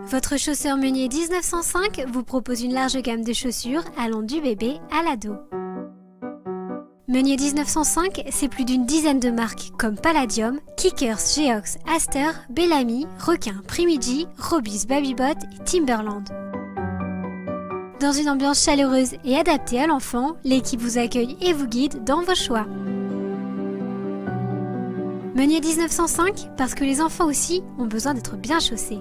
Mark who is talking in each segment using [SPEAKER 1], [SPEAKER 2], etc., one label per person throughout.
[SPEAKER 1] Votre chausseur Meunier 1905 vous propose une large gamme de chaussures allant du bébé à l'ado. Meunier 1905, c'est plus d'une dizaine de marques comme Palladium, Kickers, Geox, Aster, Bellamy, Requin, Primigi, Robis, Babybot et Timberland. Dans une ambiance chaleureuse et adaptée à l'enfant, l'équipe vous accueille et vous guide dans vos choix. Meunier 1905, parce que les enfants aussi ont besoin d'être bien chaussés.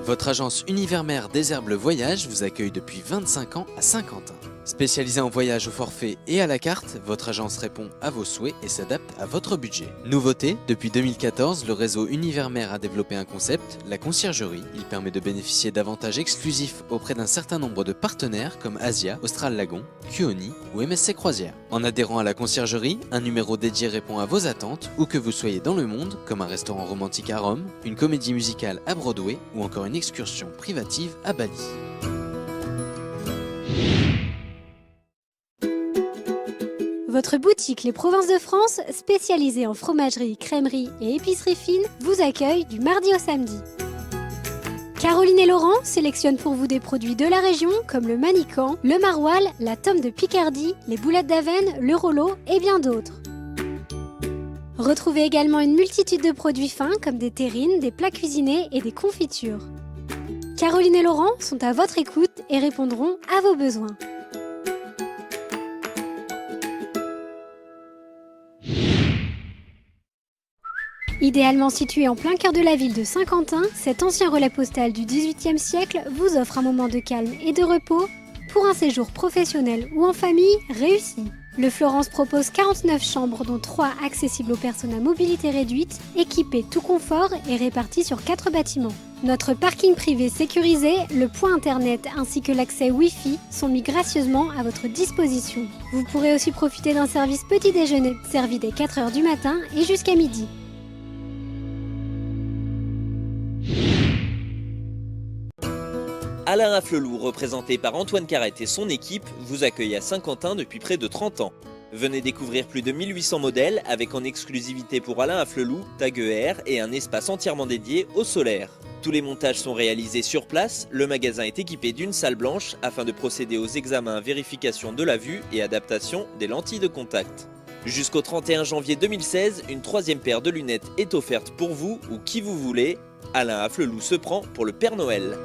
[SPEAKER 2] Votre agence Univers-Mer Désherbe le Voyage vous accueille depuis 25 ans à Saint-Quentin. Spécialisée en voyage au forfait et à la carte, votre agence répond à vos souhaits et s'adapte à votre budget. Nouveauté, depuis 2014, le réseau Univers-Mer a développé un concept, la conciergerie. Il permet de bénéficier d'avantages exclusifs auprès d'un certain nombre de partenaires comme Asia, Austral Lagon, Kuoni ou MSC Croisière. En adhérant à la conciergerie, un numéro dédié répond à vos attentes, où que vous soyez dans le monde, comme un restaurant romantique à Rome, une comédie musicale à Broadway ou encore une excursion privative à Bali.
[SPEAKER 1] Votre boutique Les Provinces de France, spécialisée en fromagerie, crèmerie et épicerie fine, vous accueille du mardi au samedi. Caroline et Laurent sélectionnent pour vous des produits de la région comme le Manican, le Maroilles, la Tome de Picardie, les boulettes d'Avenne, le Rollo et bien d'autres. Retrouvez également une multitude de produits fins comme des terrines, des plats cuisinés et des confitures. Caroline et Laurent sont à votre écoute et répondront à vos besoins. Idéalement situé en plein cœur de la ville de Saint-Quentin, cet ancien relais postal du XVIIIe siècle vous offre un moment de calme et de repos pour un séjour professionnel ou en famille réussi. Le Florence propose 49 chambres dont 3 accessibles aux personnes à mobilité réduite, équipées tout confort et réparties sur 4 bâtiments. Notre parking privé sécurisé, le point internet ainsi que l'accès Wi-Fi sont mis gracieusement à votre disposition. Vous pourrez aussi profiter d'un service petit déjeuner servi dès 4h du matin et jusqu'à midi.
[SPEAKER 3] Alain Afflelou, représenté par Antoine Carrette et son équipe, vous accueille à Saint-Quentin depuis près de 30 ans. Venez découvrir plus de 1800 modèles avec en exclusivité pour Alain Afflelou, Tag Air et un espace entièrement dédié au solaire. Tous les montages sont réalisés sur place, le magasin est équipé d'une salle blanche afin de procéder aux examens, vérification de la vue et adaptation des lentilles de contact. Jusqu'au 31 janvier 2016, une 3e paire de lunettes est offerte pour vous ou qui vous voulez. Alain Afflelou se prend pour le Père Noël.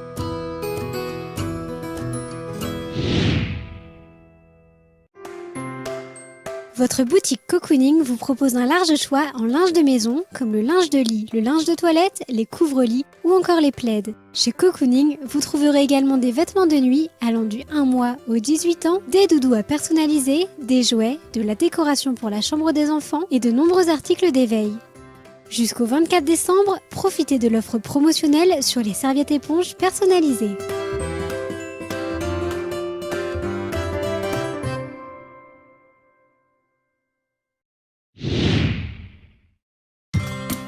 [SPEAKER 1] Votre boutique Cocooning vous propose un large choix en linge de maison, comme le linge de lit, le linge de toilette, les couvre-lits ou encore les plaids. Chez Cocooning, vous trouverez également des vêtements de nuit allant du 1 mois au 18 ans, des doudous à personnaliser, des jouets, de la décoration pour la chambre des enfants et de nombreux articles d'éveil. Jusqu'au 24 décembre, profitez de l'offre promotionnelle sur les serviettes éponges personnalisées.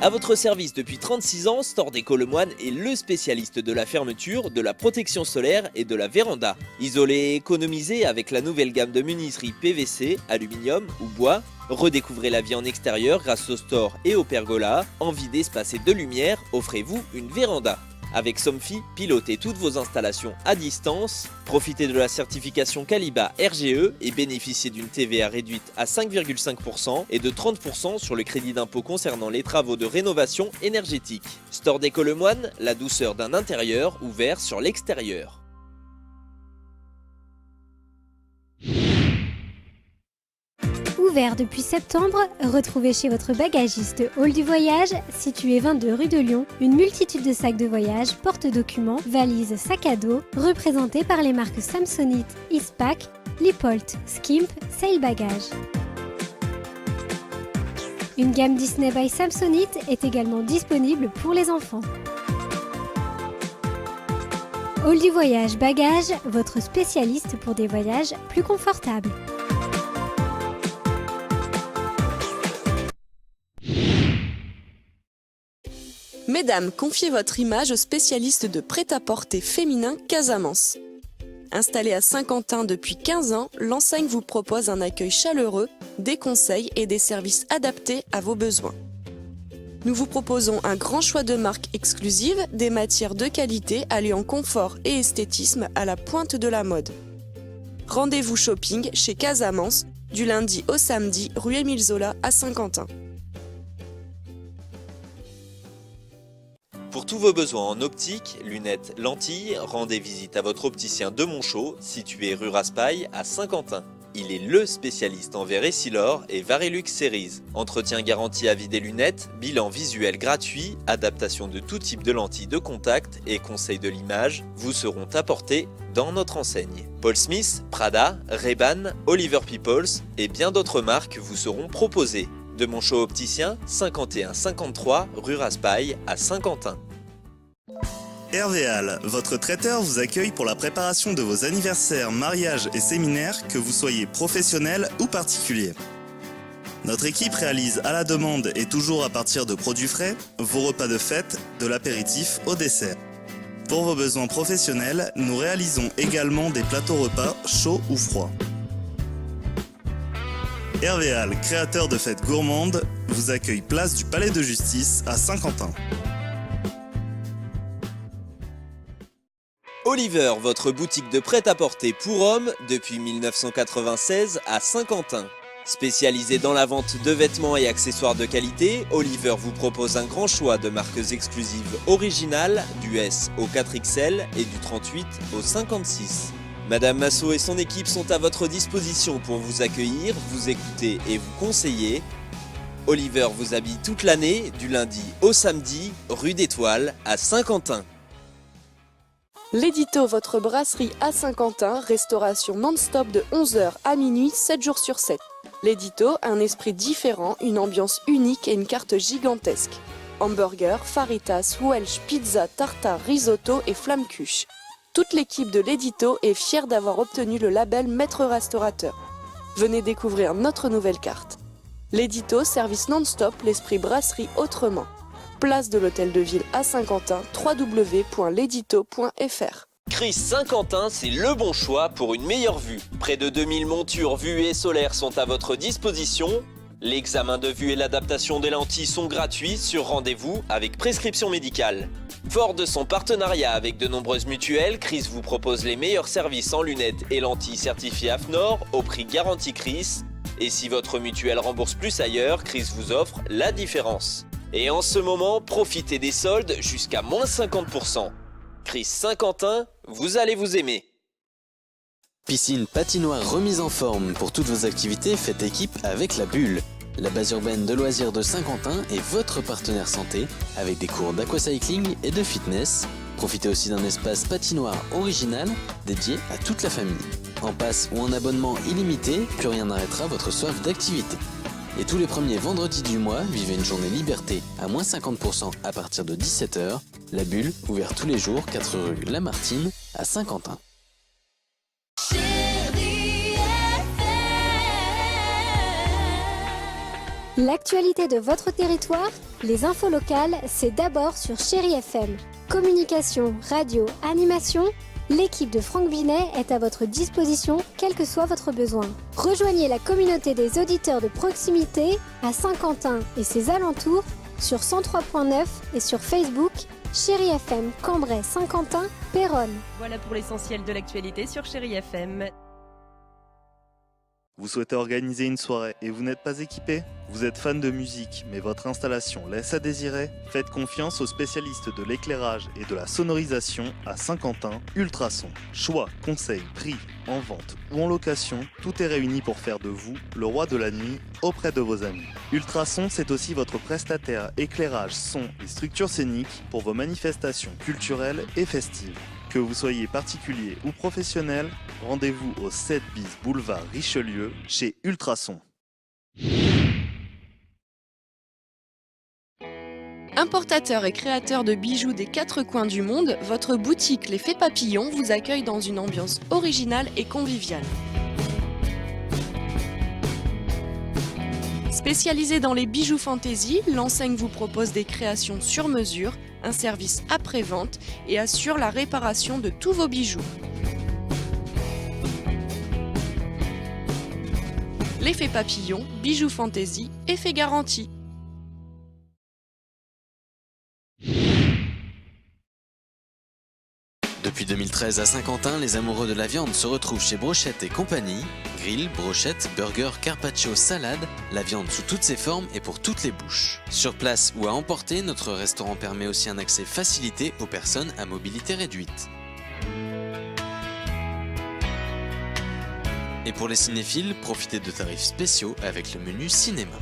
[SPEAKER 3] A votre service depuis 36 ans, Store Déco Lemoine est le spécialiste de la fermeture, de la protection solaire et de la véranda. Isolé et économisé avec la nouvelle gamme de menuiserie PVC, aluminium ou bois, redécouvrez la vie en extérieur grâce au store et au pergola. Envie d'espace et de lumière, offrez-vous une véranda. Avec Somfy, pilotez toutes vos installations à distance, profitez de la certification Caliba RGE et bénéficiez d'une TVA réduite à 5,5% et de 30% sur le crédit d'impôt concernant les travaux de rénovation énergétique. Store Déco Lemoine, la douceur d'un intérieur ouvert sur l'extérieur.
[SPEAKER 1] Ouvert depuis septembre, retrouvez chez votre bagagiste Hall du Voyage, situé 22 rue de Lyon, une multitude de sacs de voyage, porte-documents, valises, sacs à dos, représentés par les marques Samsonite, Eastpak, Lipolt, Skimp, Sail Bagage. Une gamme Disney by Samsonite est également disponible pour les enfants. Hall du Voyage Bagages, votre spécialiste pour des voyages plus confortables.
[SPEAKER 4] Mesdames, confiez votre image au spécialiste de prêt-à-porter féminin Casamance. Installée à Saint-Quentin depuis 15 ans, l'enseigne vous propose un accueil chaleureux, des conseils et des services adaptés à vos besoins. Nous vous proposons un grand choix de marques exclusives, des matières de qualité alliant confort et esthétisme à la pointe de la mode. Rendez-vous shopping chez Casamance, du lundi au samedi, rue Émile Zola à Saint-Quentin.
[SPEAKER 3] Pour tous vos besoins en optique, lunettes, lentilles, rendez visite à votre opticien de Montchaux, situé rue Raspail à Saint-Quentin. Il est le spécialiste en verre Essilor et Varilux Series. Entretien garanti à vie des lunettes, bilan visuel gratuit, adaptation de tout type de lentilles de contact et conseils de l'image vous seront apportés dans notre enseigne. Paul Smith, Prada, Ray-Ban, Oliver Peoples et bien d'autres marques vous seront proposées. De Montchaux Opticien, 51-53 rue Raspail à Saint-Quentin.
[SPEAKER 5] Hervéal, votre traiteur vous accueille pour la préparation de vos anniversaires, mariages et séminaires, que vous soyez professionnel ou particulier. Notre équipe réalise à la demande et toujours à partir de produits frais, vos repas de fête, de l'apéritif au dessert. Pour vos besoins professionnels, nous réalisons également des plateaux repas chauds ou froids. Hervéal, créateur de fêtes gourmandes, vous accueille place du Palais de Justice à Saint-Quentin.
[SPEAKER 3] Oliver, votre boutique de prêt-à-porter pour hommes depuis 1996 à Saint-Quentin. Spécialisé dans la vente de vêtements et accessoires de qualité, Oliver vous propose un grand choix de marques exclusives originales, du S au 4XL et du 38 au 56. Madame Massot et son équipe sont à votre disposition pour vous accueillir, vous écouter et vous conseiller. Oliver vous habille toute l'année, du lundi au samedi, rue d'Étoile à Saint-Quentin.
[SPEAKER 4] L'Édito, votre brasserie à Saint-Quentin, restauration non-stop de 11h à minuit, 7 jours sur 7. L'Édito, un esprit différent, une ambiance unique et une carte gigantesque. Hamburger, faritas, Welsh, pizza, tartare, risotto et flamme cuche. Toute l'équipe de l'Édito est fière d'avoir obtenu le label Maître Restaurateur. Venez découvrir notre nouvelle carte. L'Édito, service non-stop, l'esprit brasserie autrement. Place de l'Hôtel de Ville à Saint-Quentin, www.ledito.fr.
[SPEAKER 3] Chris Saint-Quentin, c'est le bon choix pour une meilleure vue. Près de 2000 montures vues et solaires sont à votre disposition. L'examen de vue et l'adaptation des lentilles sont gratuits sur rendez-vous avec prescription médicale. Fort de son partenariat avec de nombreuses mutuelles, Chris vous propose les meilleurs services en lunettes et lentilles certifiées AFNOR au prix garanti Chris. Et si votre mutuelle rembourse plus ailleurs, Chris vous offre la différence. Et en ce moment, profitez des soldes jusqu'à moins 50%. Chris Saint-Quentin, vous allez vous aimer.
[SPEAKER 2] Piscine patinoire remise en forme pour toutes vos activités, faites équipe avec la Bulle. La base urbaine de loisirs de Saint-Quentin est votre partenaire santé avec des cours d'aquacycling et de fitness. Profitez aussi d'un espace patinoire original dédié à toute la famille. En passe ou en abonnement illimité, plus rien n'arrêtera votre soif d'activité. Et tous les premiers vendredis du mois, vivez une journée liberté à moins 50% à partir de 17h. La Bulle, ouvert tous les jours, 4 rue Lamartine à Saint-Quentin.
[SPEAKER 1] L'actualité de votre territoire, les infos locales, c'est d'abord sur Chéri FM. Communication, radio, animation, l'équipe de Franck Binet est à votre disposition, quel que soit votre besoin. Rejoignez la communauté des auditeurs de proximité à Saint-Quentin et ses alentours sur 103.9 et sur Facebook, Chéri FM, Cambrai, Saint-Quentin, Péronne.
[SPEAKER 6] Voilà pour l'essentiel de l'actualité sur Chéri FM.
[SPEAKER 5] Vous souhaitez organiser une soirée et vous n'êtes pas équipé ? Vous êtes fan de musique, mais votre installation laisse à désirer ? Faites confiance aux spécialistes de l'éclairage et de la sonorisation à Saint-Quentin, Ultrason. Choix, conseils, prix, en vente ou en location, tout est réuni pour faire de vous le roi de la nuit auprès de vos amis. Ultrason, c'est aussi votre prestataire éclairage, son et structure scénique pour vos manifestations culturelles et festives. Que vous soyez particulier ou professionnel, rendez-vous au 7 bis boulevard Richelieu chez Ultrason.
[SPEAKER 4] Importateur et créateur de bijoux des 4 coins du monde, votre boutique Les Fées Papillons vous accueille dans une ambiance originale et conviviale. Spécialisée dans les bijoux fantaisie, l'enseigne vous propose des créations sur mesure, un service après-vente et assure la réparation de tous vos bijoux. l'effet papillon, bijoux fantaisie, effet garanti.
[SPEAKER 2] Depuis 2013 à Saint-Quentin, les amoureux de la viande se retrouvent chez Brochette et compagnie. Grill, brochette, burger, carpaccio, salade, la viande sous toutes ses formes et pour toutes les bouches. Sur place ou à emporter, notre restaurant permet aussi un accès facilité aux personnes à mobilité réduite. Et pour les cinéphiles, profitez de tarifs spéciaux avec le menu cinéma.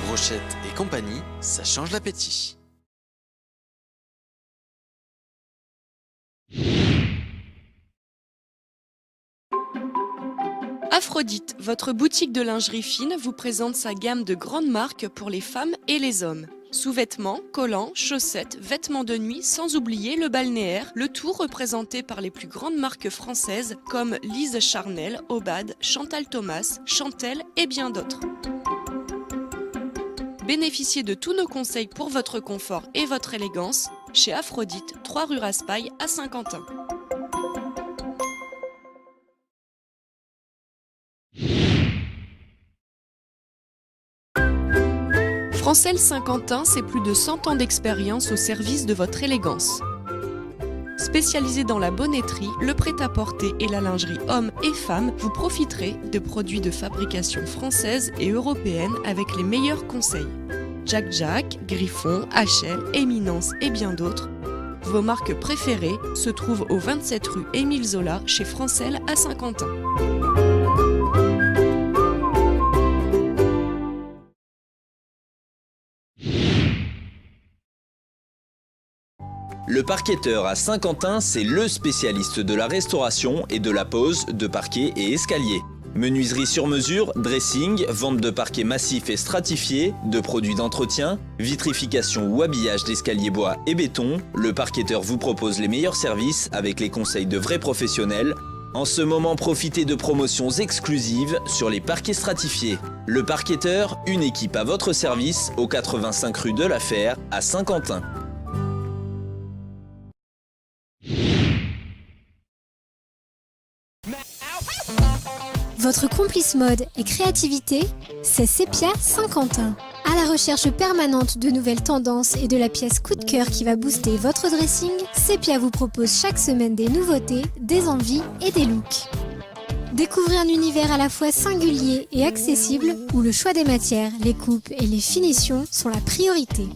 [SPEAKER 2] Brochette et compagnie, ça change l'appétit.
[SPEAKER 4] Aphrodite, votre boutique de lingerie fine, vous présente sa gamme de grandes marques pour les femmes et les hommes. Sous-vêtements, collants, chaussettes, vêtements de nuit, sans oublier le balnéaire, le tout représenté par les plus grandes marques françaises comme Lise Charnel, Obad, Chantal Thomas, Chantel et bien d'autres. Bénéficiez de tous nos conseils pour votre confort et votre élégance chez Aphrodite, 3 rue Raspail à Saint-Quentin. Francel Saint-Quentin, c'est plus de 100 ans d'expérience au service de votre élégance. Spécialisé dans la bonneterie, le prêt-à-porter et la lingerie hommes et femmes, vous profiterez de produits de fabrication française et européenne avec les meilleurs conseils. Jack Jack, Griffon, HL, Éminence et bien d'autres. Vos marques préférées se trouvent au 27 rue Émile Zola chez Francel à Saint-Quentin.
[SPEAKER 3] Le parquetteur à Saint-Quentin, c'est le spécialiste de la restauration et de la pose de parquet et escalier. Menuiserie sur mesure, dressing, vente de parquet massif et stratifié, de produits d'entretien, vitrification ou habillage d'escaliers bois et béton, le parquetteur vous propose les meilleurs services avec les conseils de vrais professionnels. En ce moment, profitez de promotions exclusives sur les parquets stratifiés. Le parquetteur, une équipe à votre service au 85 rue de la Fère à Saint-Quentin.
[SPEAKER 1] Votre complice mode et créativité, c'est Sepia Saint-Quentin. À la recherche permanente de nouvelles tendances et de la pièce coup de cœur qui va booster votre dressing, Sepia vous propose chaque semaine des nouveautés, des envies et des looks. Découvrez un univers à la fois singulier et accessible où le choix des matières, les coupes et les finitions sont la priorité.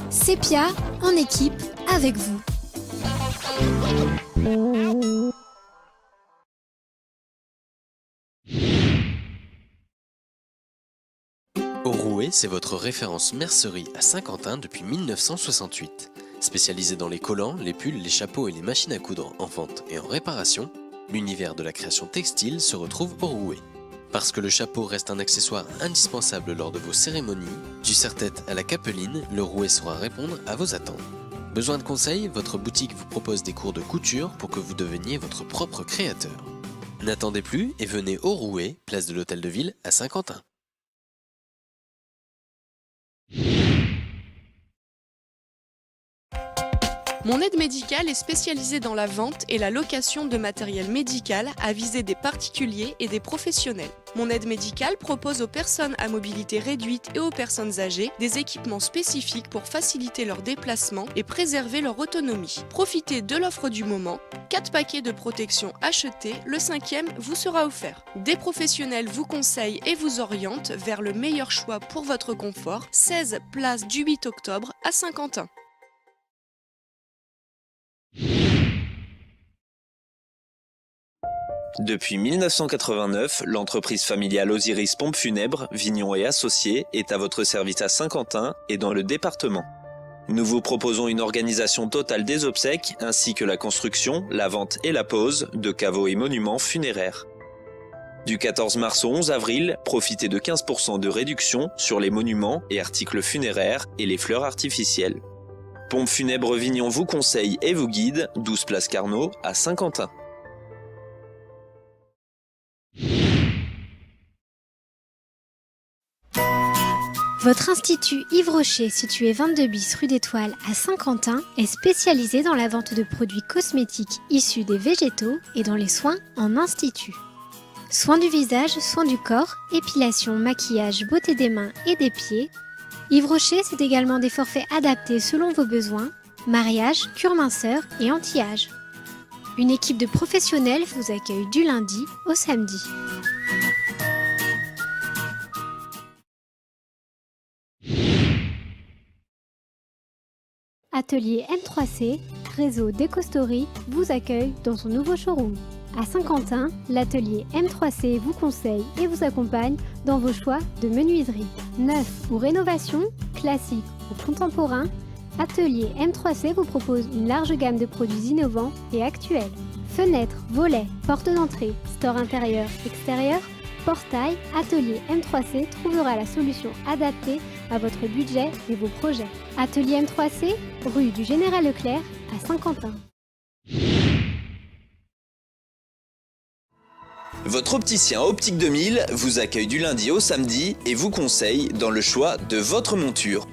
[SPEAKER 1] Sepia en équipe avec vous.
[SPEAKER 2] Aurouet, c'est votre référence mercerie à Saint-Quentin depuis 1968. Spécialisé dans les collants, les pulls, les chapeaux et les machines à coudre en vente et en réparation, l'univers de la création textile se retrouve au Rouet. Parce que le chapeau reste un accessoire indispensable lors de vos cérémonies, du serre-tête à la capeline, le Rouet saura répondre à vos attentes. Besoin de conseils? Votre boutique vous propose des cours de couture pour que vous deveniez votre propre créateur. N'attendez plus et venez au Rouet, place de l'Hôtel de Ville à Saint-Quentin.
[SPEAKER 4] Mon aide médicale est spécialisée dans la vente et la location de matériel médical à visée des particuliers et des professionnels. Mon aide médicale propose aux personnes à mobilité réduite et aux personnes âgées des équipements spécifiques pour faciliter leur déplacement et préserver leur autonomie. Profitez de l'offre du moment. 4 paquets de protection achetés, le 5e vous sera offert. Des professionnels vous conseillent et vous orientent vers le meilleur choix pour votre confort. 16 place du 8 octobre à Saint-Quentin.
[SPEAKER 3] Depuis 1989, l'entreprise familiale Osiris Pompes Funèbres, Vignon et Associés est à votre service à Saint-Quentin et dans le département. Nous vous proposons une organisation totale des obsèques ainsi que la construction, la vente et la pose de caveaux et monuments funéraires. Du 14 mars au 11 avril, profitez de 15% de réduction sur les monuments et articles funéraires et les fleurs artificielles. Pompes Funèbres Vignon vous conseille et vous guide, 12 place Carnot à Saint-Quentin.
[SPEAKER 1] Votre institut Yves Rocher, situé 22 bis rue d'Étoile à Saint-Quentin, est spécialisé dans la vente de produits cosmétiques issus des végétaux et dans les soins en institut. Soins du visage, soins du corps, épilation, maquillage, beauté des mains et des pieds. Yves Rocher, c'est également des forfaits adaptés selon vos besoins, mariage, cure minceur et anti-âge. Une équipe de professionnels vous accueille du lundi au samedi. Atelier M3C, réseau Déco-Story, vous accueille dans son nouveau showroom. À Saint-Quentin, l'atelier M3C vous conseille et vous accompagne dans vos choix de menuiserie. Neuf ou rénovation, classique ou contemporain, Atelier M3C vous propose une large gamme de produits innovants et actuels. Fenêtres, volets, portes d'entrée, store intérieur, extérieur, portail, Atelier M3C trouvera la solution adaptée à votre budget et vos projets. Atelier M3C, rue du Général Leclerc à Saint-Quentin.
[SPEAKER 3] Votre opticien Optique 2000 vous accueille du lundi au samedi et vous conseille dans le choix de votre monture.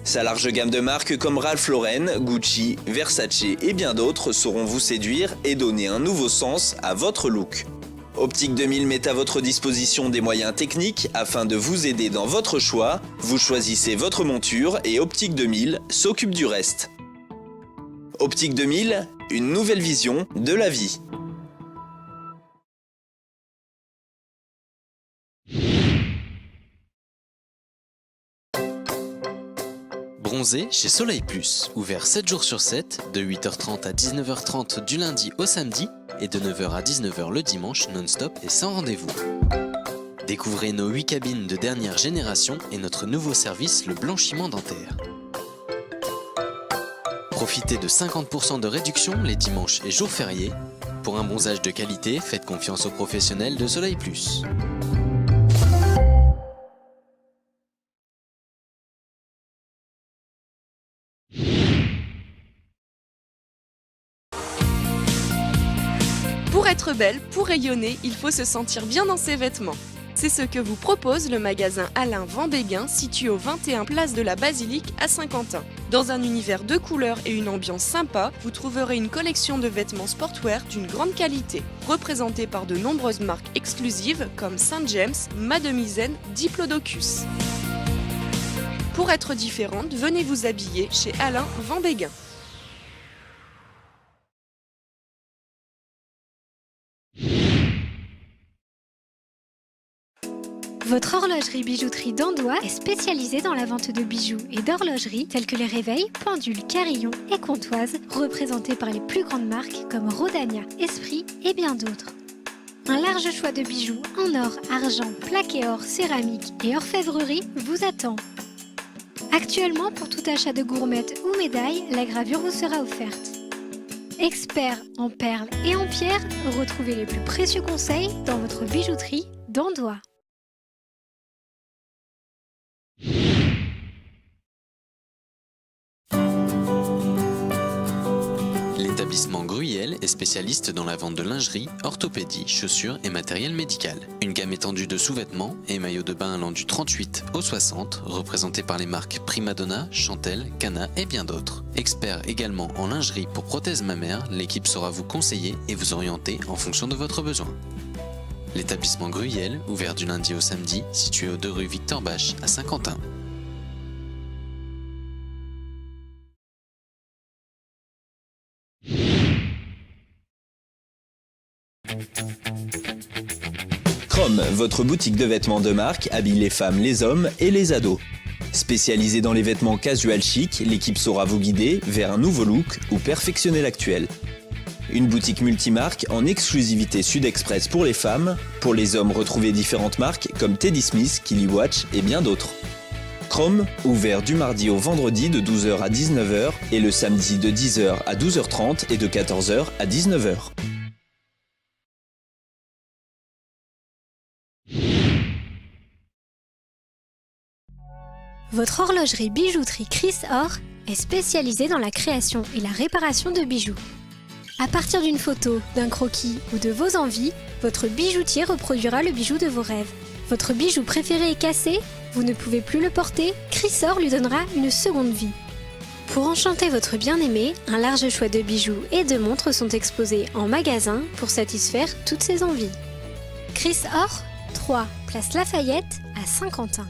[SPEAKER 3] Sa large gamme de marques comme Ralph Lauren, Gucci, Versace et bien d'autres sauront vous séduire et donner un nouveau sens à votre look. Optique 2000 met à votre disposition des moyens techniques afin de vous aider dans votre choix. Vous choisissez votre monture et Optique 2000 s'occupe du reste. Optique 2000, une nouvelle vision de la vie.
[SPEAKER 2] Bronzer chez Soleil Plus, ouvert 7 jours sur 7, de 8h30 à 19h30 du lundi au samedi et de 9h à 19h le dimanche non-stop et sans rendez-vous. Découvrez nos 8 cabines de dernière génération et notre nouveau service, le blanchiment dentaire. Profitez de 50% de réduction les dimanches et jours fériés. Pour un bronzage de qualité, faites confiance aux professionnels de Soleil Plus.
[SPEAKER 7] Pour être belle, pour rayonner, il faut se sentir bien dans ses vêtements. C'est ce que vous propose le magasin Alain Van Béguin, situé au 21 place de la Basilique à Saint-Quentin. Dans un univers de couleurs et une ambiance sympa, vous trouverez une collection de vêtements sportwear d'une grande qualité, représentée par de nombreuses marques exclusives comme Saint James, Mademoiselle, Diplodocus. Pour être différente, venez vous habiller chez Alain Van Béguin.
[SPEAKER 1] Votre horlogerie bijouterie d'Andois est spécialisée dans la vente de bijoux et d'horlogerie tels que les réveils, pendules, carillons et comptoises, représentés par les plus grandes marques comme Rodania, Esprit et bien d'autres. Un large choix de bijoux en or, argent, plaqué or, céramique et orfèvrerie vous attend. Actuellement, pour tout achat de gourmettes ou médailles, la gravure vous sera offerte. Expert en perles et en pierres, retrouvez les plus précieux conseils dans votre bijouterie d'Andois.
[SPEAKER 2] L'établissement Gruyel est spécialiste dans la vente de lingerie, orthopédie, chaussures et matériel médical. Une gamme étendue de sous-vêtements et maillots de bain allant du 38 au 60, représentés par les marques Primadonna, Chantel, Cana et bien d'autres. Expert également en lingerie pour prothèses mammaires, l'équipe saura vous conseiller et vous orienter en fonction de votre besoin. L'établissement Gruyel, ouvert du lundi au samedi, situé aux 2 rue Victor Bache à Saint-Quentin.
[SPEAKER 3] Chrome, votre boutique de vêtements de marque, habille les femmes, les hommes et les ados. Spécialisée dans les vêtements casual chic, l'équipe saura vous guider vers un nouveau look ou perfectionner l'actuel. Une boutique multimarque en exclusivité Sud Express pour les femmes. Pour les hommes, retrouvez différentes marques comme Teddy Smith, Kiliwatch et bien d'autres. Chrome, ouvert du mardi au vendredi de 12h à 19h et le samedi de 10h à 12h30 et de 14h à 19h.
[SPEAKER 1] Votre horlogerie bijouterie Chris Or est spécialisée dans la création et la réparation de bijoux. À partir d'une photo, d'un croquis ou de vos envies, votre bijoutier reproduira le bijou de vos rêves. Votre bijou préféré est cassé? Vous ne pouvez plus le porter? Chris Or lui donnera une seconde vie. Pour enchanter votre bien-aimé, un large choix de bijoux et de montres sont exposés en magasin pour satisfaire toutes ses envies. Chris Or, 3, place Lafayette à Saint-Quentin.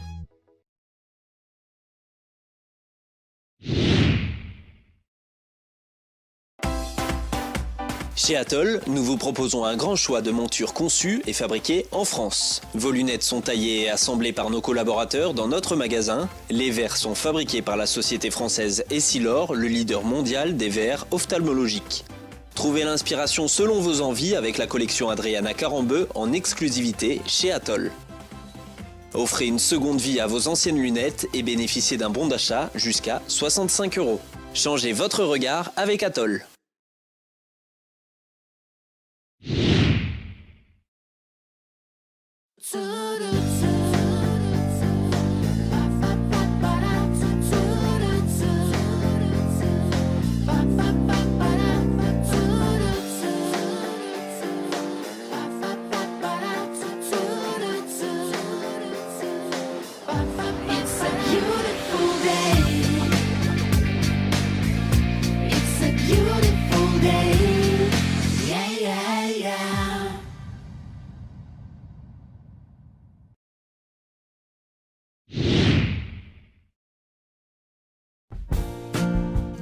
[SPEAKER 8] Chez Atoll, nous vous proposons un grand choix de montures conçues et fabriquées en France. Vos lunettes sont taillées et assemblées par nos collaborateurs dans notre magasin. Les verres sont fabriqués par la société française Essilor, le leader mondial des verres ophtalmologiques. Trouvez l'inspiration selon vos envies avec la collection Adriana Carambeu en exclusivité chez Atoll. Offrez une seconde vie à vos anciennes lunettes et bénéficiez d'un bon d'achat jusqu'à 65 €. Changez votre regard avec Atoll.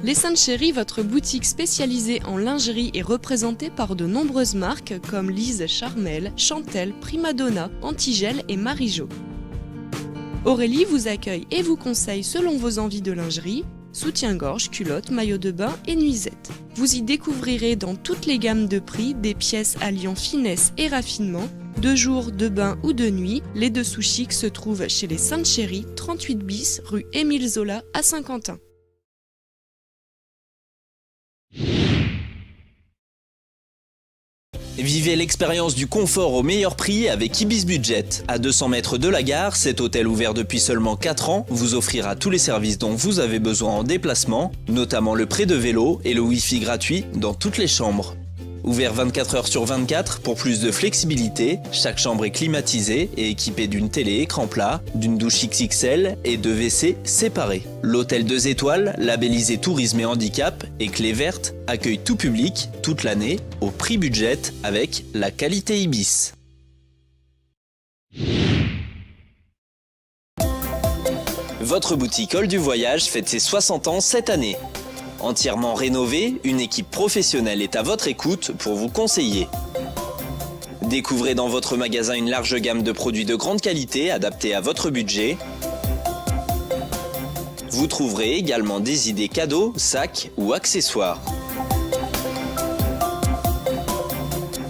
[SPEAKER 7] Les Saintes Chéries, votre boutique spécialisée en lingerie, est représentée par de nombreuses marques comme Lise, Charmel, Chantel, Primadonna, Antigel et Marie-Jo. Aurélie vous accueille et vous conseille selon vos envies de lingerie, soutien-gorge, culottes, maillots de bain et nuisettes. Vous y découvrirez dans toutes les gammes de prix des pièces alliant finesse et raffinement. De jour, de bain ou de nuit, les dessous chics se trouvent chez les Saintes Chéries, 38 bis, rue Émile Zola à Saint-Quentin.
[SPEAKER 8] Vivez l'expérience du confort au meilleur prix avec Ibis Budget. À 200 mètres de la gare, cet hôtel ouvert depuis seulement 4 ans vous offrira tous les services dont vous avez besoin en déplacement, notamment le prêt de vélo et le Wi-Fi gratuit dans toutes les chambres. Ouvert 24 heures sur 24 pour plus de flexibilité, chaque chambre est climatisée et équipée d'une télé écran plat, d'une douche XXL et de WC séparés. L'hôtel 2 étoiles, labellisé Tourisme et Handicap et Clé Verte, accueille tout public, toute l'année, au prix budget avec la qualité Ibis. Votre boutique Hall du Voyage fête ses 60 ans cette année. Entièrement rénovée, une équipe professionnelle est à votre écoute pour vous conseiller. Découvrez dans votre magasin une large gamme de produits de grande qualité adaptés à votre budget. Vous trouverez également des idées cadeaux, sacs ou accessoires.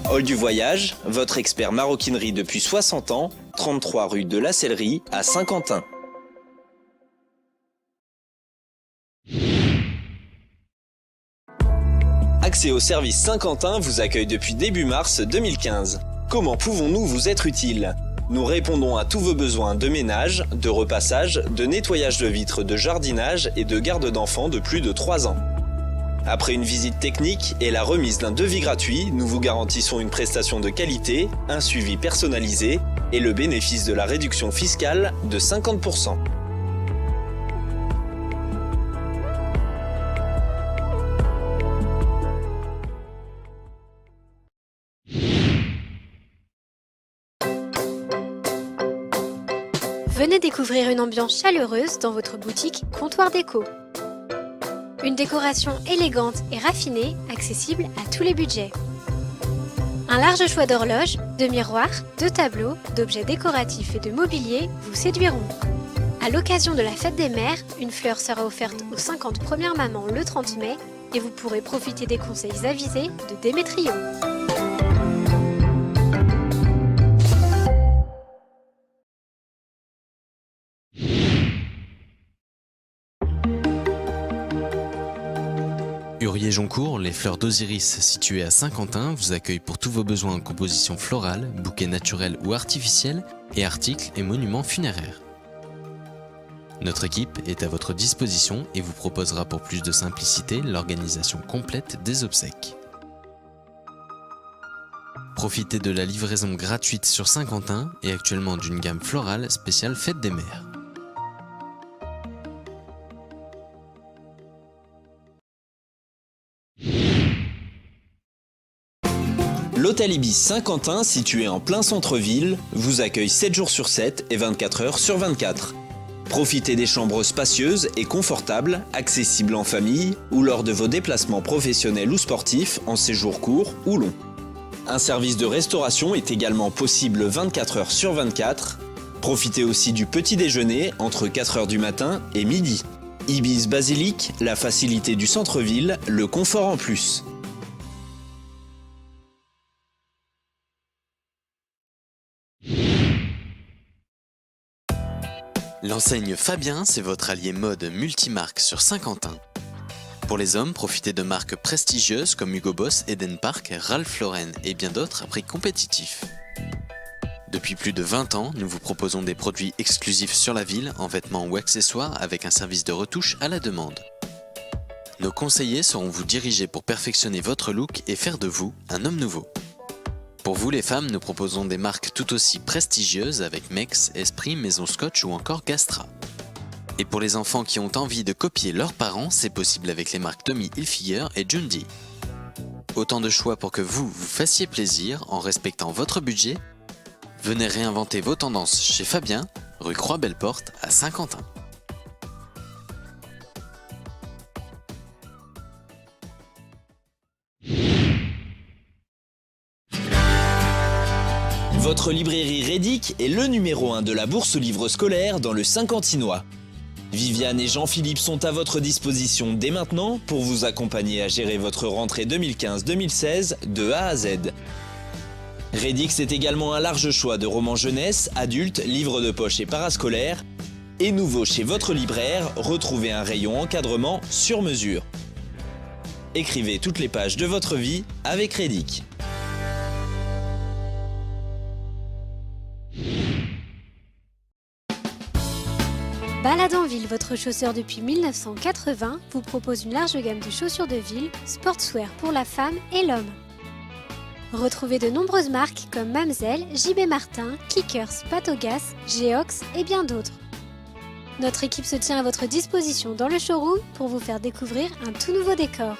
[SPEAKER 8] Hall du Voyage, votre expert maroquinerie depuis 60 ans, 33 rue de la Sellerie à Saint-Quentin. Accès au service Saint-Quentin vous accueille depuis début mars 2015. Comment pouvons-nous vous être utiles ? Nous répondons à tous vos besoins de ménage, de repassage, de nettoyage de vitres, de jardinage et de garde d'enfants de plus de 3 ans. Après une visite technique et la remise d'un devis gratuit, nous vous garantissons une prestation de qualité, un suivi personnalisé et le bénéfice de la réduction fiscale de 50%.
[SPEAKER 1] Venez découvrir une ambiance chaleureuse dans votre boutique Comptoir Déco. Une décoration élégante et raffinée, accessible à tous les budgets. Un large choix d'horloges, de miroirs, de tableaux, d'objets décoratifs et de mobilier vous séduiront. À l'occasion de la fête des mères, une fleur sera offerte aux 50 premières mamans le 30 mai et vous pourrez profiter des conseils avisés de Démétrio.
[SPEAKER 2] Hurier-Joncourt, les fleurs d'Osiris situées à Saint-Quentin vous accueillent pour tous vos besoins en composition florale, bouquets naturels ou artificiels et articles et monuments funéraires. Notre équipe est à votre disposition et vous proposera pour plus de simplicité l'organisation complète des obsèques. Profitez de la livraison gratuite sur Saint-Quentin et actuellement d'une gamme florale spéciale Fête des Mères.
[SPEAKER 8] L'hôtel Ibis Saint-Quentin, situé en plein centre-ville, vous accueille 7 jours sur 7 et 24 heures sur 24. Profitez des chambres spacieuses et confortables, accessibles en famille ou lors de vos déplacements professionnels ou sportifs en séjour court ou long. Un service de restauration est également possible 24 heures sur 24. Profitez aussi du petit déjeuner entre 4 heures du matin et midi. Ibis Basilique, la facilité du centre-ville, le confort en plus.
[SPEAKER 2] L'enseigne Fabien, c'est votre allié mode multimarque sur Saint-Quentin. Pour les hommes, profitez de marques prestigieuses comme Hugo Boss, Eden Park, Ralph Lauren et bien d'autres à prix compétitifs. Depuis plus de 20 ans, nous vous proposons des produits exclusifs sur la ville en vêtements ou accessoires avec un service de retouche à la demande. Nos conseillers sauront vous diriger pour perfectionner votre look et faire de vous un homme nouveau. Pour vous les femmes, nous proposons des marques tout aussi prestigieuses avec Mex, Esprit, Maison Scotch ou encore Gastra. Et pour les enfants qui ont envie de copier leurs parents, c'est possible avec les marques Tommy Hilfiger et Jundi. Autant de choix pour que vous fassiez plaisir en respectant votre budget. Venez réinventer vos tendances chez Fabien, rue Croix-Belleporte à Saint-Quentin.
[SPEAKER 8] Votre librairie Rédic est le numéro 1 de la bourse aux livres scolaires dans le Saint-Quentinois. Viviane et Jean-Philippe sont à votre disposition dès maintenant pour vous accompagner à gérer votre rentrée 2015-2016 de A à Z. Rédic, c'est également un large choix de romans jeunesse, adultes, livres de poche et parascolaires. Et nouveau chez votre libraire, retrouvez un rayon encadrement sur mesure. Écrivez toutes les pages de votre vie avec Rédic.
[SPEAKER 1] Balade en ville, votre chausseur depuis 1980 vous propose une large gamme de chaussures de ville, sportswear pour la femme et l'homme. Retrouvez de nombreuses marques comme Mamselle, JB Martin, Kickers, Patogas, Geox et bien d'autres. Notre équipe se tient à votre disposition dans le showroom pour vous faire découvrir un tout nouveau décor.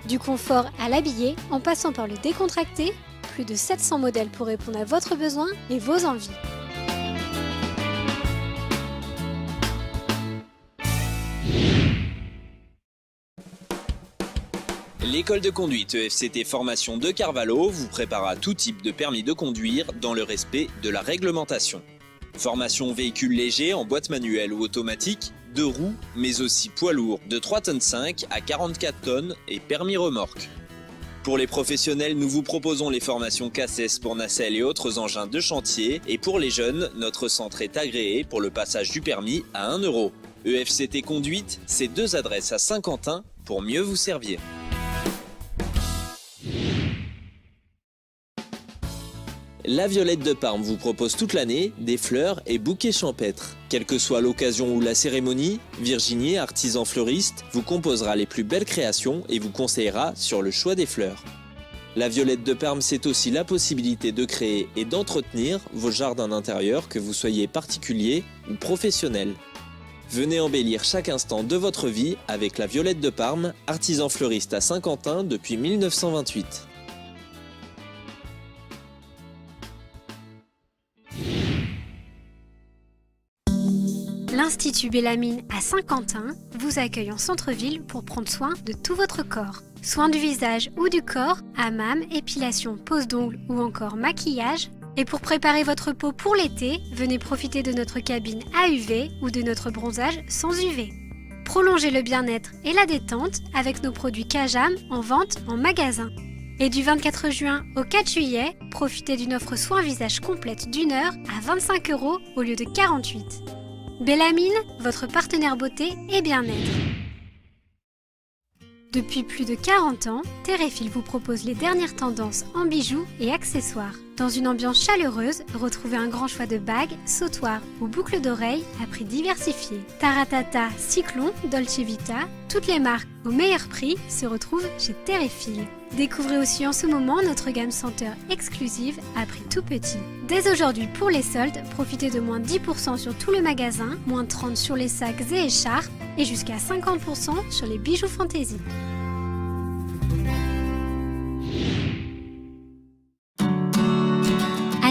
[SPEAKER 1] Du confort à l'habillé, en passant par le décontracté, plus de 700 modèles pour répondre à votre besoin et vos envies.
[SPEAKER 8] L'école de conduite EFCT Formation de Carvalho vous prépare à tout type de permis de conduire dans le respect de la réglementation. Formation véhicules légers en boîte manuelle ou automatique, 2 roues, mais aussi poids lourds de 3,5 tonnes à 44 tonnes et permis remorque. Pour les professionnels, nous vous proposons les formations CACES pour nacelles et autres engins de chantier. Et pour les jeunes, notre centre est agréé pour le passage du permis à 1 €. EFCT Conduite, c'est 2 adresses à Saint-Quentin pour mieux vous servir. La Violette de Parme vous propose toute l'année des fleurs et bouquets champêtres. Quelle que soit l'occasion ou la cérémonie, Virginie, artisan fleuriste, vous composera les plus belles créations et vous conseillera sur le choix des fleurs. La Violette de Parme, c'est aussi la possibilité de créer et d'entretenir vos jardins d'intérieur, que vous soyez particulier ou professionnel. Venez embellir chaque instant de votre vie avec la Violette de Parme, artisan fleuriste à Saint-Quentin depuis 1928.
[SPEAKER 1] L'Institut Bellamine à Saint-Quentin vous accueille en centre-ville pour prendre soin de tout votre corps. Soins du visage ou du corps, hammam, épilation, pose d'ongles ou encore maquillage. Et pour préparer votre peau pour l'été, venez profiter de notre cabine à UV ou de notre bronzage sans UV. Prolongez le bien-être et la détente avec nos produits Kajam en vente en magasin. Et du 24 juin au 4 juillet, profitez d'une offre soins visage complète d'1 heure à 25 € au lieu de 48. Bellamine, votre partenaire beauté et bien-être. Depuis plus de 40 ans, Terrefil vous propose les dernières tendances en bijoux et accessoires. Dans une ambiance chaleureuse, retrouvez un grand choix de bagues, sautoirs ou boucles d'oreilles à prix diversifiés. Taratata, Cyclone, Dolce Vita, toutes les marques au meilleur prix se retrouvent chez Terrefil. Découvrez aussi en ce moment notre gamme senteur exclusive à prix tout petit. Dès aujourd'hui pour les soldes, profitez de moins 10% sur tout le magasin, moins 30% sur les sacs et écharpes et jusqu'à 50% sur les bijoux fantaisie.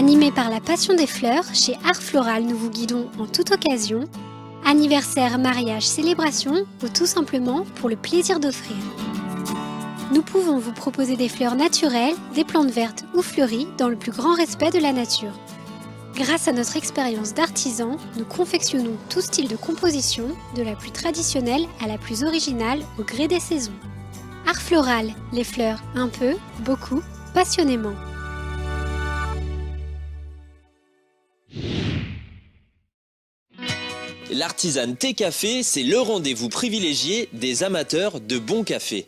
[SPEAKER 1] Animés par la passion des fleurs, chez Art Floral, nous vous guidons en toute occasion. Anniversaire, mariage, célébration ou tout simplement pour le plaisir d'offrir. Nous pouvons vous proposer des fleurs naturelles, des plantes vertes ou fleuries dans le plus grand respect de la nature. Grâce à notre expérience d'artisan, nous confectionnons tout style de composition, de la plus traditionnelle à la plus originale au gré des saisons. Art Floral, les fleurs un peu, beaucoup, passionnément.
[SPEAKER 8] L'Artisan Thé Café, c'est le rendez-vous privilégié des amateurs de bon café.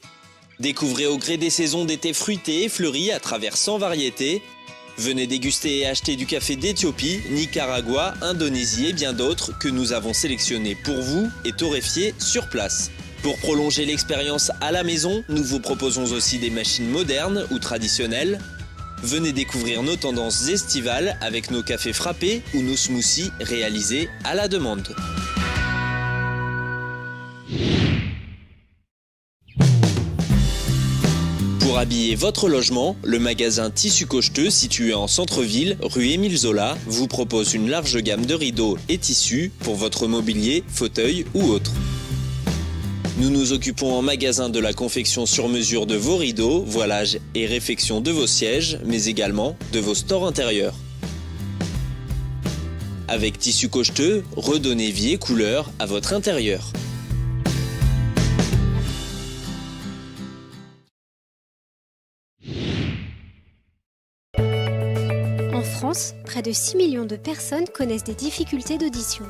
[SPEAKER 8] Découvrez au gré des saisons des thés fruités et fleuris à travers 100 variétés. Venez déguster et acheter du café d'Éthiopie, Nicaragua, Indonésie et bien d'autres que nous avons sélectionnés pour vous et torréfiés sur place. Pour prolonger l'expérience à la maison, nous vous proposons aussi des machines modernes ou traditionnelles. Venez découvrir nos tendances estivales avec nos cafés frappés ou nos smoothies réalisés à la demande. Pour habiller votre logement, le magasin Tissus Cocheteux, situé en centre-ville, rue Émile Zola, vous propose une large gamme de rideaux et tissus pour votre mobilier, fauteuil ou autre. Nous nous occupons en magasin de la confection sur mesure de vos rideaux, voilages et réfection de vos sièges, mais également de vos stores intérieurs. Avec Tissus Cocheteux, redonnez vie et couleur à votre intérieur.
[SPEAKER 1] En France, près de 6 millions de personnes connaissent des difficultés d'audition.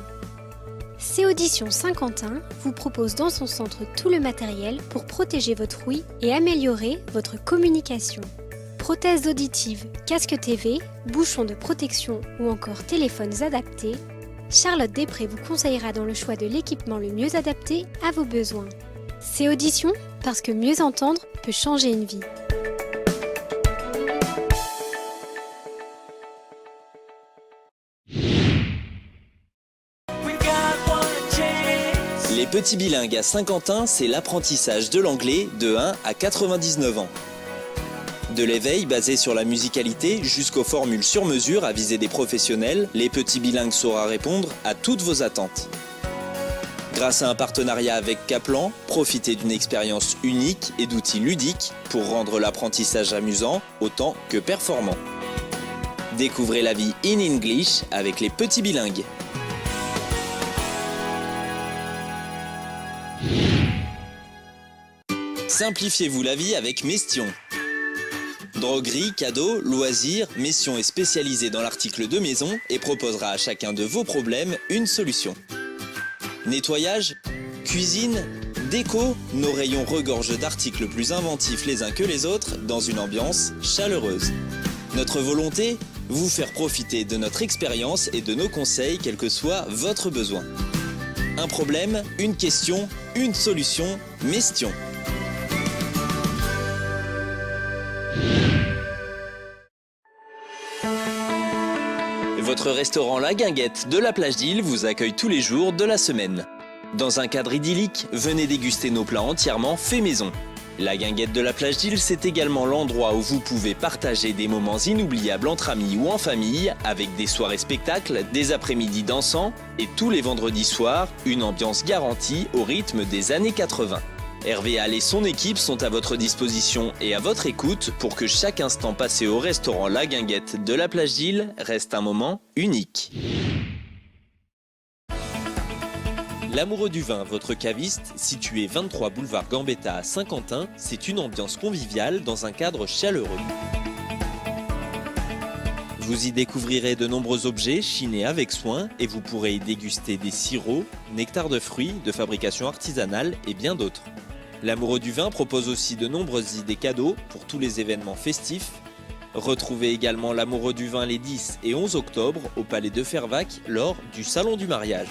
[SPEAKER 1] Céaudition Saint-Quentin vous propose dans son centre tout le matériel pour protéger votre ouïe et améliorer votre communication. Prothèses auditives, casque TV, bouchons de protection ou encore téléphones adaptés, Charlotte Després vous conseillera dans le choix de l'équipement le mieux adapté à vos besoins. Céaudition, parce que mieux entendre peut changer une vie.
[SPEAKER 8] Les petits bilingues à Saint-Quentin, c'est l'apprentissage de l'anglais de 1 à 99 ans. De l'éveil basé sur la musicalité jusqu'aux formules sur mesure à viser des professionnels, les petits bilingues saura répondre à toutes vos attentes. Grâce à un partenariat avec Kaplan, profitez d'une expérience unique et d'outils ludiques pour rendre l'apprentissage amusant autant que performant. Découvrez la vie in English avec les petits bilingues. Simplifiez-vous la vie avec Mestion. Droguerie, cadeaux, loisirs, Mestion est spécialisée dans l'article de maison et proposera à chacun de vos problèmes une solution. Nettoyage, cuisine, déco, nos rayons regorgent d'articles plus inventifs les uns que les autres dans une ambiance chaleureuse. Notre volonté, vous faire profiter de notre expérience et de nos conseils quel que soit votre besoin. Un problème, une question, une solution, Mestion. Votre restaurant La Guinguette de la Plage d'Île vous accueille tous les jours de la semaine. Dans un cadre idyllique, venez déguster nos plats entièrement faits maison. La Guinguette de la Plage d'Île, c'est également l'endroit où vous pouvez partager des moments inoubliables entre amis ou en famille, avec des soirées spectacles, des après-midi dansants et tous les vendredis soirs, une ambiance garantie au rythme des années 80. Hervé Hall et son équipe sont à votre disposition et à votre écoute pour que chaque instant passé au restaurant La Guinguette de la Plage d'Île reste un moment unique. L'Amoureux du Vin, votre caviste, situé 23 boulevard Gambetta à Saint-Quentin, c'est une ambiance conviviale dans un cadre chaleureux. Vous y découvrirez de nombreux objets chinés avec soin et vous pourrez y déguster des sirops, nectar de fruits, de fabrication artisanale et bien d'autres. L'Amoureux du Vin propose aussi de nombreuses idées cadeaux pour tous les événements festifs. Retrouvez également l'Amoureux du Vin les 10 et 11 octobre au Palais de Fervaques lors du Salon du Mariage.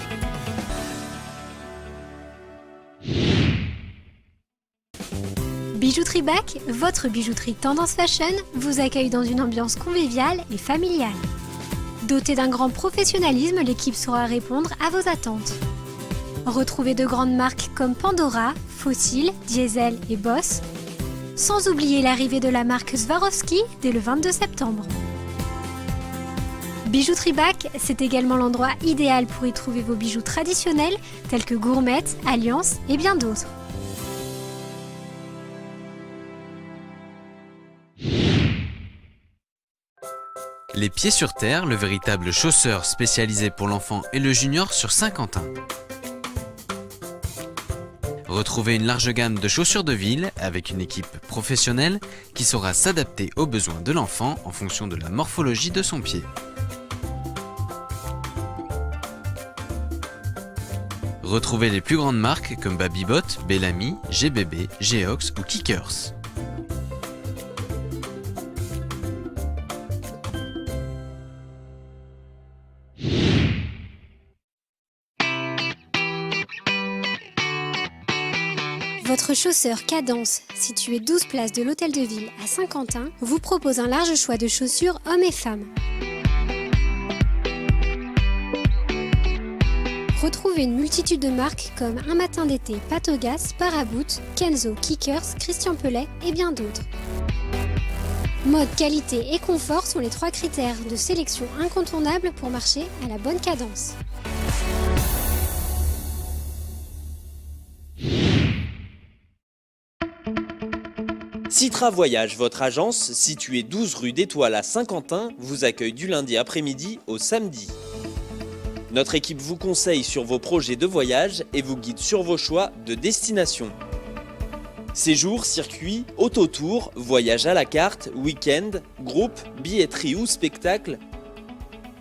[SPEAKER 1] Bijouterie Bac, votre bijouterie tendance fashion, vous accueille dans une ambiance conviviale et familiale. Dotée d'un grand professionnalisme, l'équipe saura répondre à vos attentes. Retrouvez de grandes marques comme Pandora, Fossil, Diesel et Boss, sans oublier l'arrivée de la marque Swarovski dès le 22 septembre. Bijouterie Bac, c'est également l'endroit idéal pour y trouver vos bijoux traditionnels tels que gourmettes, alliances et bien d'autres.
[SPEAKER 2] Les Pieds sur Terre, le véritable chausseur spécialisé pour l'enfant et le junior sur Saint-Quentin. Retrouvez une large gamme de chaussures de ville avec une équipe professionnelle qui saura s'adapter aux besoins de l'enfant en fonction de la morphologie de son pied. Retrouvez les plus grandes marques comme Babybot, Bellamy, GBB, Geox ou Kickers.
[SPEAKER 1] Votre chausseur Cadence, situé 12 places de l'Hôtel de Ville à Saint-Quentin, vous propose un large choix de chaussures hommes et femmes. Retrouvez une multitude de marques comme Un Matin d'été, Patogas, Paraboot, Kenzo, Kickers, Christian Pellet et bien d'autres. Mode, qualité et confort sont les 3 critères de sélection incontournables pour marcher à la bonne cadence.
[SPEAKER 3] Citra Voyage, votre agence, située 12 rue d'Étoile à Saint-Quentin, vous accueille du lundi après-midi au samedi. Notre équipe vous conseille sur vos projets de voyage et vous guide sur vos choix de destination. Séjours, circuits, autotour, voyage à la carte, week-end, groupe, billetterie ou spectacle.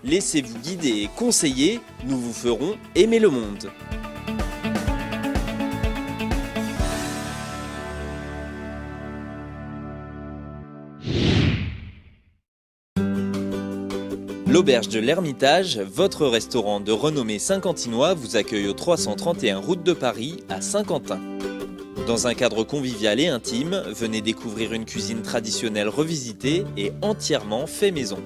[SPEAKER 3] Laissez-vous guider et conseiller, nous vous ferons aimer le monde. L'Auberge de l'Ermitage, votre restaurant de renommée saint-quentinois, vous accueille au 331 route de Paris à Saint-Quentin. Dans un cadre convivial et intime, venez découvrir une cuisine traditionnelle revisitée et entièrement fait maison.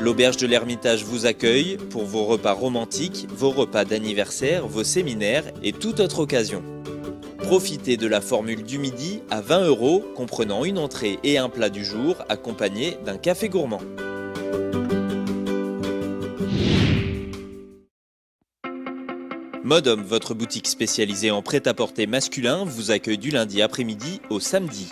[SPEAKER 3] L'Auberge de l'Ermitage vous accueille pour vos repas romantiques, vos repas d'anniversaire, vos séminaires et toute autre occasion. Profitez de la formule du midi à 20 €, comprenant une entrée et un plat du jour, accompagné d'un café gourmand. Modhomme, votre boutique spécialisée en prêt-à-porter masculin, vous accueille du lundi après-midi au samedi.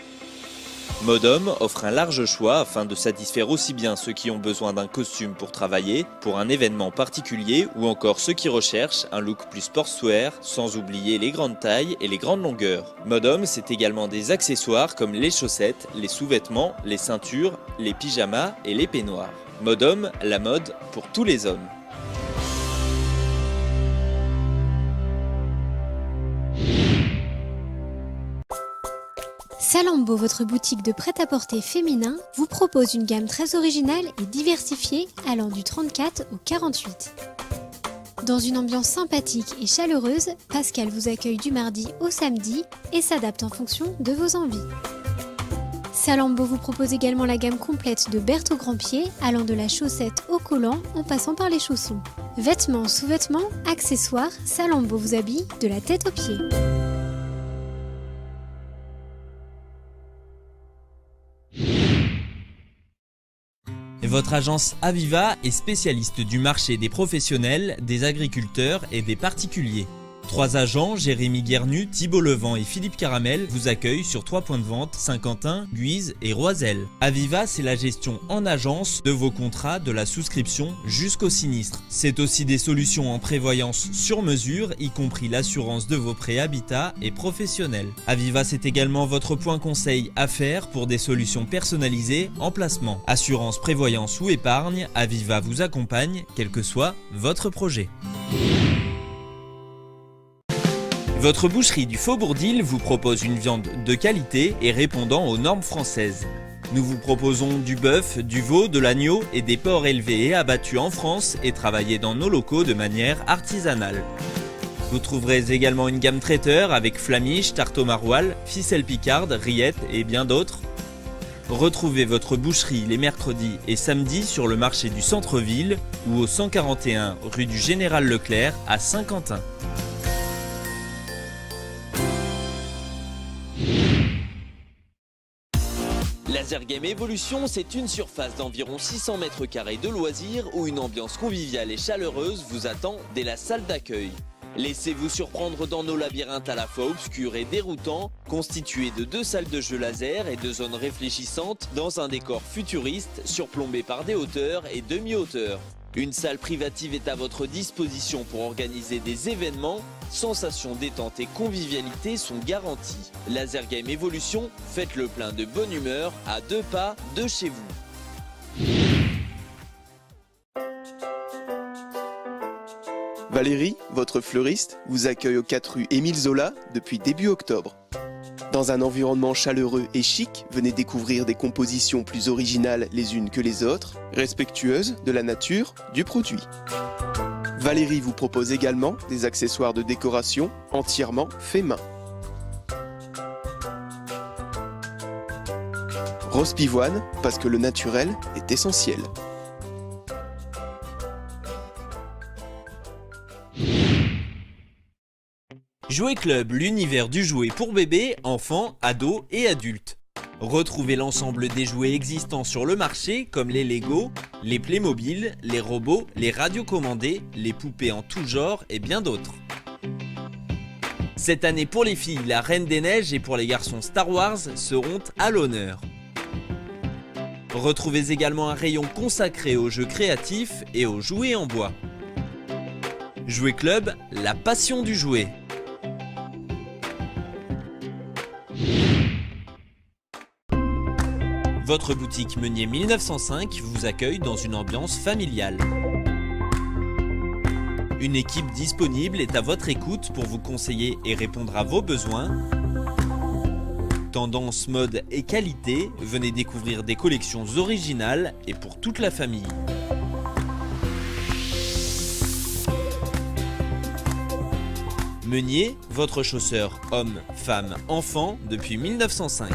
[SPEAKER 3] Modhomme offre un large choix afin de satisfaire aussi bien ceux qui ont besoin d'un costume pour travailler, pour un événement particulier ou encore ceux qui recherchent un look plus sportswear, sans oublier les grandes tailles et les grandes longueurs. Modhomme, c'est également des accessoires comme les chaussettes, les sous-vêtements, les ceintures, les pyjamas et les peignoirs. Modhomme, la mode pour tous les hommes.
[SPEAKER 1] Salambo, votre boutique de prêt-à-porter féminin, vous propose une gamme très originale et diversifiée allant du 34 au 48. Dans une ambiance sympathique et chaleureuse, Pascal vous accueille du mardi au samedi et s'adapte en fonction de vos envies. Salambo vous propose également la gamme complète de Berthe au grand pied, allant de la chaussette au collant en passant par les chaussons. Vêtements, sous-vêtements, accessoires, Salambo vous habille de la tête aux pieds.
[SPEAKER 3] Votre agence Aviva est spécialiste du marché des professionnels, des agriculteurs et des particuliers. 3 agents, Jérémy Guernu, Thibault Levent et Philippe Caramel, vous accueillent sur 3 points de vente, Saint-Quentin, Guise et Roiselle. Aviva, c'est la gestion en agence de vos contrats, de la souscription jusqu'au sinistre. C'est aussi des solutions en prévoyance sur mesure, y compris l'assurance de vos prêts habitat et professionnels. Aviva, c'est également votre point conseil affaires pour des solutions personnalisées en placement. Assurance, prévoyance ou épargne, Aviva vous accompagne, quel que soit votre projet. Votre boucherie du Faubourg d'Ille vous propose une viande de qualité et répondant aux normes françaises. Nous vous proposons du bœuf, du veau, de l'agneau et des porcs élevés et abattus en France et travaillés dans nos locaux de manière artisanale. Vous trouverez également une gamme traiteur avec flamiche, tarte au maroilles, ficelle picarde, rillettes et bien d'autres. Retrouvez votre boucherie les mercredis et samedis sur le marché du centre-ville ou au 141 rue du Général Leclerc à Saint-Quentin. La Laser Game Evolution, c'est une surface d'environ 600 mètres carrés de loisirs où une ambiance conviviale et chaleureuse vous attend dès la salle d'accueil. Laissez-vous surprendre dans nos labyrinthes à la fois obscurs et déroutants, constitués de 2 salles de jeux laser et 2 zones réfléchissantes dans un décor futuriste surplombé par des hauteurs et demi-hauteurs. Une salle privative est à votre disposition pour organiser des événements. Sensations détente et convivialité sont garanties. Laser Game Evolution, faites le plein de bonne humeur à 2 pas de chez vous.
[SPEAKER 9] Valérie, votre fleuriste, vous accueille aux 4 rue Émile Zola depuis début octobre. Dans un environnement chaleureux et chic, venez découvrir des compositions plus originales les unes que les autres, respectueuses de la nature, du produit. Valérie vous propose également des accessoires de décoration entièrement faits main. Rose Pivoine, parce que le naturel est essentiel.
[SPEAKER 8] Jouet Club, l'univers du jouet pour bébés, enfants, ados et adultes. Retrouvez l'ensemble des jouets existants sur le marché comme les Lego, les Playmobil, les robots, les radiocommandés, les poupées en tout genre et bien d'autres. Cette année pour les filles, la Reine des Neiges et pour les garçons Star Wars seront à l'honneur. Retrouvez également un rayon consacré aux jeux créatifs et aux jouets en bois. Jouet Club, la passion du jouet. Votre boutique Meunier 1905 vous accueille dans une ambiance familiale. Une équipe disponible est à votre écoute pour vous conseiller et répondre à vos besoins. Tendance, mode et qualité, venez découvrir des collections originales et pour toute la famille. Meunier, votre chausseur homme, femme, enfant depuis 1905.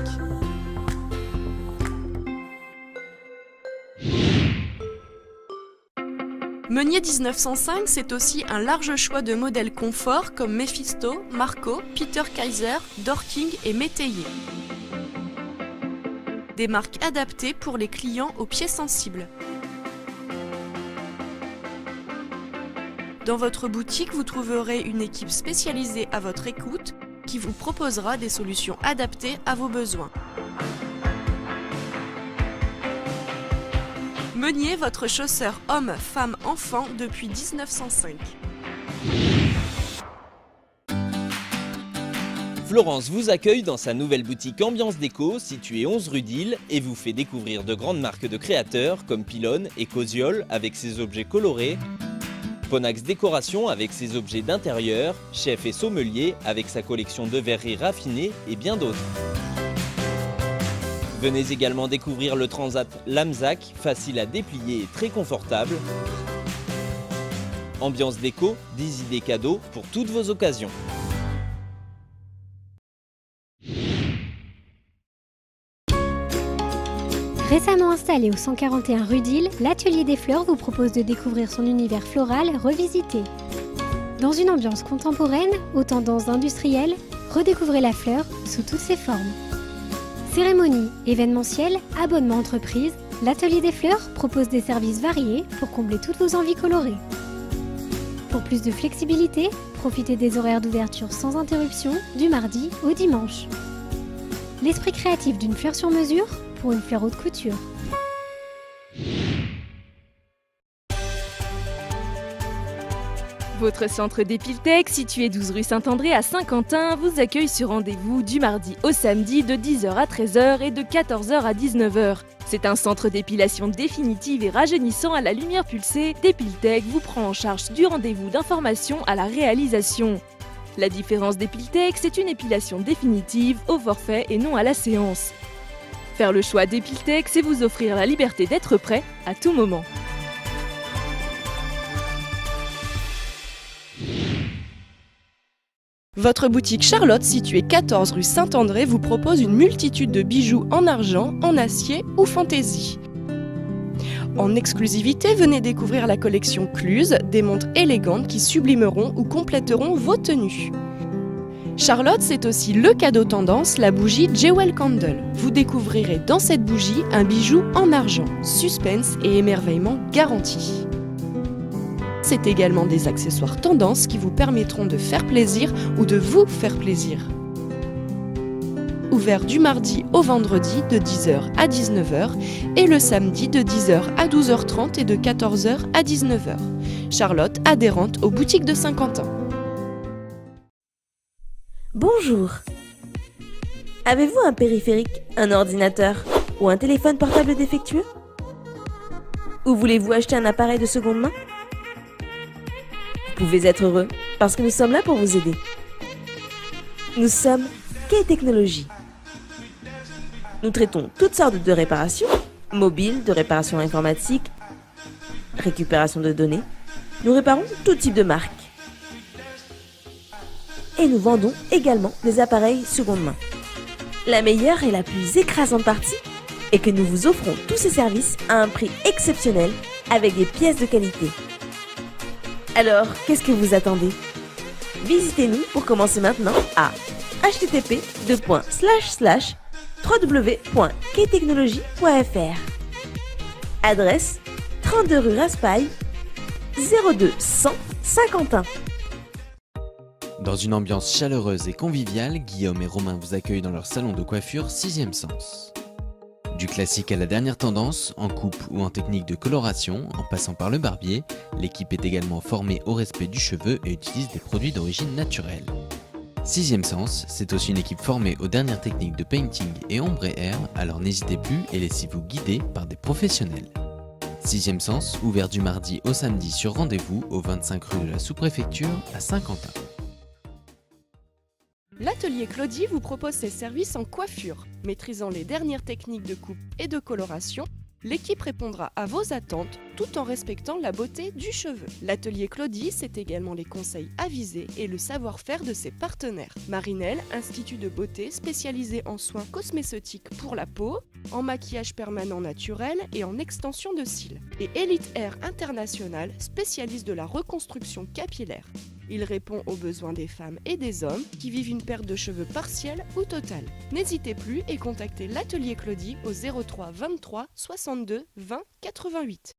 [SPEAKER 7] Meunier 1905, c'est aussi un large choix de modèles confort comme Mephisto, Marco, Peter Kaiser, Dorking et Métayer. Des marques adaptées pour les clients aux pieds sensibles. Dans votre boutique, vous trouverez une équipe spécialisée à votre écoute qui vous proposera des solutions adaptées à vos besoins. Meunier, votre chausseur homme, femme, enfant depuis 1905.
[SPEAKER 3] Florence vous accueille dans sa nouvelle boutique Ambiance Déco située 11 rue d'Ille et vous fait découvrir de grandes marques de créateurs comme Pylone et Cosiol avec ses objets colorés, Ponax Décoration avec ses objets d'intérieur, Chef et Sommelier avec sa collection de verreries raffinées et bien d'autres. Venez également découvrir le Transat Lamsac, facile à déplier et très confortable. Ambiance Déco, des idées cadeaux pour toutes vos occasions.
[SPEAKER 1] Récemment installé au 141 rue d'Ille, l'Atelier des Fleurs vous propose de découvrir son univers floral revisité. Dans une ambiance contemporaine, aux tendances industrielles, redécouvrez la fleur sous toutes ses formes. Cérémonies, événementiels, abonnements entreprises, l'Atelier des Fleurs propose des services variés pour combler toutes vos envies colorées. Pour plus de flexibilité, profitez des horaires d'ouverture sans interruption du mardi au dimanche. L'esprit créatif d'une fleur sur mesure pour une fleur haute couture.
[SPEAKER 6] Votre centre d'Épiltech, situé 12 rue Saint-André à Saint-Quentin, vous accueille sur rendez-vous du mardi au samedi de 10h à 13h et de 14h à 19h. C'est un centre d'épilation définitive et rajeunissant à la lumière pulsée. D'Épiltech vous prend en charge du rendez-vous d'information à la réalisation. La différence d'Épiltech, c'est une épilation définitive au forfait et non à la séance. Faire le choix d'Épiltech, c'est vous offrir la liberté d'être prêt à tout moment.
[SPEAKER 7] Votre boutique Charlotte, située 14 rue Saint-André, vous propose une multitude de bijoux en argent, en acier ou fantaisie. En exclusivité, venez découvrir la collection Cluse, des montres élégantes qui sublimeront ou compléteront vos tenues. Charlotte, c'est aussi le cadeau tendance, la bougie Jewel Candle. Vous découvrirez dans cette bougie un bijou en argent, suspense et émerveillement garantis. C'est également des accessoires tendance qui vous permettront de faire plaisir ou de vous faire plaisir. Ouvert du mardi au vendredi de 10h à 19h et le samedi de 10h à 12h30 et de 14h à 19h. Charlotte, adhérente aux boutiques de Saint-Quentin.
[SPEAKER 10] Bonjour. Avez-vous un périphérique, un ordinateur ou un téléphone portable défectueux? Ou voulez-vous acheter un appareil de seconde main? Vous pouvez être heureux parce que nous sommes là pour vous aider. Nous sommes Key Technologies. Nous traitons toutes sortes de réparations, mobiles, de réparation informatique, récupération de données. Nous réparons tout type de marque. Et nous vendons également des appareils seconde main. La meilleure et la plus écrasante partie est que nous vous offrons tous ces services à un prix exceptionnel avec des pièces de qualité. Alors, qu'est-ce que vous attendez? Visitez-nous pour commencer maintenant à http://www.keytechnologie.fr. Adresse 32 rue Raspail, 02 100 Saint-Quentin.
[SPEAKER 2] Dans une ambiance chaleureuse et conviviale, Guillaume et Romain vous accueillent dans leur salon de coiffure 6e sens. Du classique à la dernière tendance, en coupe ou en technique de coloration, en passant par le barbier, l'équipe est également formée au respect du cheveu et utilise des produits d'origine naturelle. 6e sens, c'est aussi une équipe formée aux dernières techniques de painting et ombre et air, alors n'hésitez plus et laissez-vous guider par des professionnels. 6e sens, ouvert du mardi au samedi sur rendez-vous au 25 rue de la Sous-Préfecture à Saint-Quentin.
[SPEAKER 7] L'atelier Claudie vous propose ses services en coiffure. Maîtrisant les dernières techniques de coupe et de coloration, l'équipe répondra à vos attentes tout en respectant la beauté du cheveu. L'atelier Claudie, c'est également les conseils avisés et le savoir-faire de ses partenaires. Marinelle, institut de beauté spécialisé en soins cosmétiques pour la peau, en maquillage permanent naturel et en extension de cils. Et Elite Hair International, spécialiste de la reconstruction capillaire. Il répond aux besoins des femmes et des hommes qui vivent une perte de cheveux partielle ou totale. N'hésitez plus et contactez l'atelier Claudie au 03 23 62 20 88.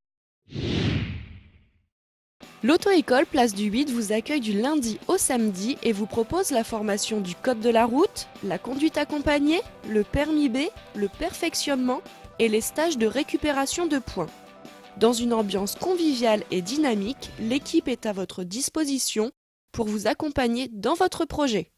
[SPEAKER 7] L'auto-école Place du 8 vous accueille du lundi au samedi et vous propose la formation du code de la route, la conduite accompagnée, le permis B, le perfectionnement et les stages de récupération de points. Dans une ambiance conviviale et dynamique, l'équipe est à votre disposition pour vous accompagner dans votre projet.